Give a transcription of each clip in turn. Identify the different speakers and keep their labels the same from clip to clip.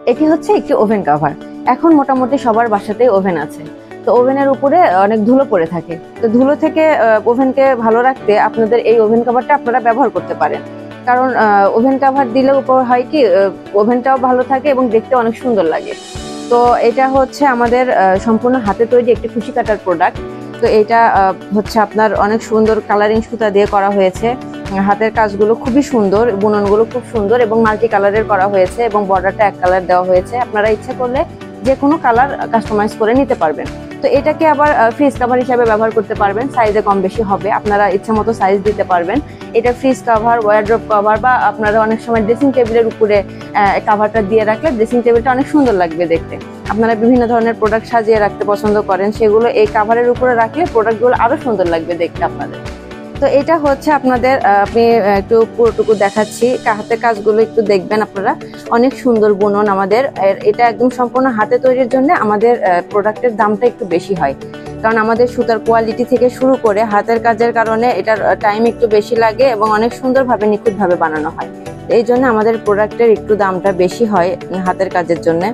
Speaker 1: এটি হচ্ছে একটি ওভেন কভার। এখন মোটামুটি সবার বাসাতেই ওভেন আছে। তো ওভেনের উপরে অনেক ধুলো পড়ে থাকে। তো ধুলো থেকে ওভেনকে ভালো রাখতে আপনাদের এই ওভেন কভারটা আপনারা ব্যবহার করতে পারেন। কারণ ওভেন কভার দিলে উপর হয় কি ওভেনটাও ভালো থাকে এবং দেখতে অনেক সুন্দর লাগে। তো এটা হচ্ছে আমাদের সম্পূর্ণ হাতে তৈরি একটি কুশি কাটার প্রোডাক্ট। তো এটা হচ্ছে আপনার অনেক সুন্দর কালারিং সুতা দিয়ে করা হয়েছে। হাতের কাজগুলো খুবই সুন্দর, বুননগুলো খুব সুন্দর এবং মাল্টি কালারের করা হয়েছে এবং বর্ডারটা এক কালার দেওয়া হয়েছে। আপনারা ইচ্ছে করলে যে কোনো কালার কাস্টমাইজ করে নিতে পারবেন। তো এটাকে আবার ফ্রিজ কাভার হিসাবে ব্যবহার করতে পারবেন, সাইজে কম বেশি হবে, আপনারা ইচ্ছা মতো সাইজ দিতে পারবেন। এটা ফ্রিজ কাভার, ওয়ারড্রপ কভার বা আপনারা অনেক সময় ড্রেসিং টেবিলের উপরে কাভারটা দিয়ে রাখলে ড্রেসিং টেবিলটা অনেক সুন্দর লাগবে দেখতে। আপনারা বিভিন্ন ধরনের প্রোডাক্ট সাজিয়ে রাখতে পছন্দ করেন, সেগুলো এই কাভারের উপরে রাখলে প্রোডাক্টগুলো আরো সুন্দর লাগবে দেখতে আপনাদের। তো এটা হচ্ছে আপনাদের আমি একটু পুরোটুকু দেখাচ্ছি, হাতের কাজগুলো একটু দেখবেন আপনারা, অনেক সুন্দর বুনন আমাদের। এটা একদম সম্পূর্ণ হাতে তৈরির জন্য আমাদের প্রোডাক্টের দামটা একটু বেশি হয়, কারণ আমাদের সুতার কোয়ালিটি থেকে শুরু করে হাতের কাজের কারণে এটার টাইম একটু বেশি লাগে এবং অনেক সুন্দরভাবে নিখুঁতভাবে বানানো হয়। এই জন্য আমাদের প্রোডাক্টের একটু দামটা বেশি হয় হাতের কাজের জন্য।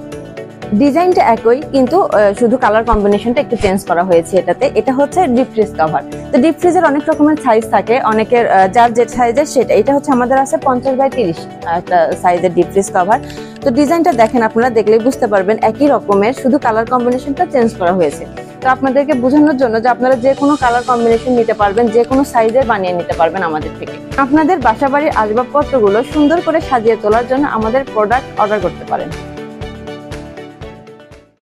Speaker 1: ডিজাইনটা একই, কিন্তু শুধু কালার কম্বিনেশনটা একটু চেঞ্জ করা হয়েছে এটাতে। এটা হচ্ছে ডিপ ফ্রিজ কভার। তো ডিপ ফ্রিজের অনেক রকমের সাইজ থাকে, অনেকের যার যে সাইজের সেটা। এটা হচ্ছে আমাদের আছে 50x30 একটা সাইজের ডিপ ফ্রিজ কভার। তো ডিজাইনটা দেখেন, আপনারা দেখলেই বুঝতে পারবেন একই রকমের, শুধু কালার কম্বিনেশনটা চেঞ্জ করা হয়েছে। তো আপনাদেরকে বোঝানোর জন্য যে আপনারা যে কোনো কালার কম্বিনেশন নিতে পারবেন, যে কোনো সাইজের বানিয়ে নিতে পারবেন আমাদের থেকে। আপনাদের বাসাবাড়ির আসবাবপত্রগুলো সুন্দর করে সাজিয়ে তোলার জন্য আমাদের প্রোডাক্ট অর্ডার করতে পারেন।